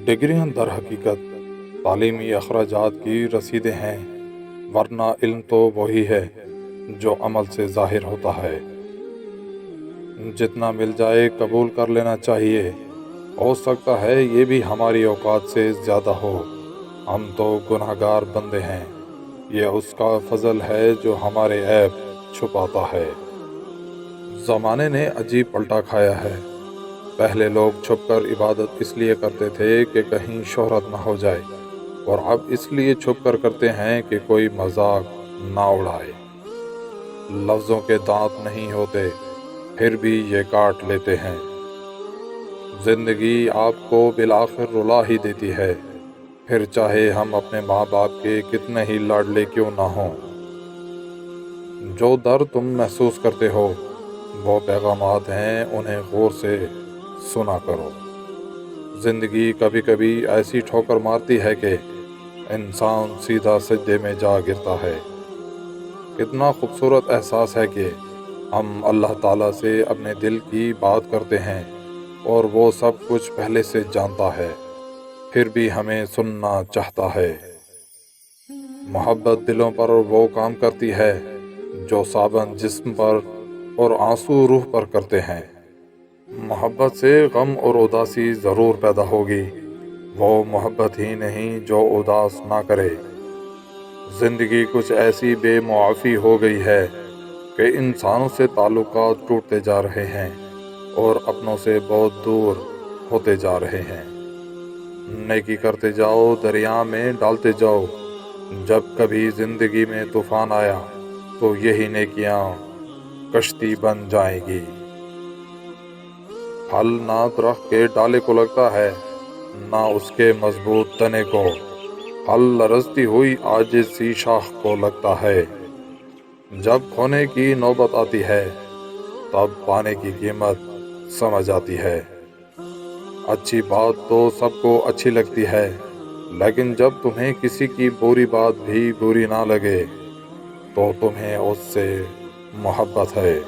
ڈگریاں در حقیقت تعلیمی اخراجات کی رسیدیں ہیں، ورنہ علم تو وہی ہے جو عمل سے ظاہر ہوتا ہے۔ جتنا مل جائے قبول کر لینا چاہیے، ہو سکتا ہے یہ بھی ہماری اوقات سے زیادہ ہو، ہم تو گناہ گار بندے ہیں، یہ اس کا فضل ہے جو ہمارے عیب چھپاتا ہے۔ زمانے نے عجیب پلٹا کھایا ہے۔ پہلے لوگ چھپ کر عبادت اس لیے کرتے تھے کہ کہیں شہرت نہ ہو جائے، اور اب اس لیے چھپ کر کرتے ہیں کہ کوئی مذاق نہ اڑائے۔ لفظوں کے دانت نہیں ہوتے، پھر بھی یہ کاٹ لیتے ہیں۔ زندگی آپ کو بالآخر رلا ہی دیتی ہے، پھر چاہے ہم اپنے ماں باپ کے کتنے ہی لاڈلے کیوں نہ ہوں۔ جو درد تم محسوس کرتے ہو وہ پیغامات ہیں، انہیں غور سے سنا کرو۔ زندگی کبھی کبھی ایسی ٹھوکر مارتی ہے کہ انسان سیدھا سجدے میں جا گرتا ہے۔ کتنا خوبصورت احساس ہے کہ ہم اللہ تعالیٰ سے اپنے دل کی بات کرتے ہیں اور وہ سب کچھ پہلے سے جانتا ہے، پھر بھی ہمیں سننا چاہتا ہے۔ محبت دلوں پر وہ کام کرتی ہے جو صابن جسم پر اور آنسو روح پر کرتے ہیں۔ محبت سے غم اور اداسی ضرور پیدا ہوگی، وہ محبت ہی نہیں جو اداس نہ کرے۔ زندگی کچھ ایسی بے معافی ہو گئی ہے کہ انسانوں سے تعلقات ٹوٹتے جا رہے ہیں اور اپنوں سے بہت دور ہوتے جا رہے ہیں۔ نیکی کرتے جاؤ، دریا میں ڈالتے جاؤ، جب کبھی زندگی میں طوفان آیا تو یہی نیکیاں کشتی بن جائیں گی۔ پھل نہ درخت کے ڈالے کو لگتا ہے، نہ اس کے مضبوط تنے کو، پھل لرزتی ہوئی عاجز سی شاخ کو لگتا ہے۔ جب کھونے کی نوبت آتی ہے تب پانے کی قیمت سمجھ آتی ہے۔ اچھی بات تو سب کو اچھی لگتی ہے، لیکن جب تمہیں کسی کی بری بات بھی بری نہ لگے تو تمہیں اس سے محبت ہے۔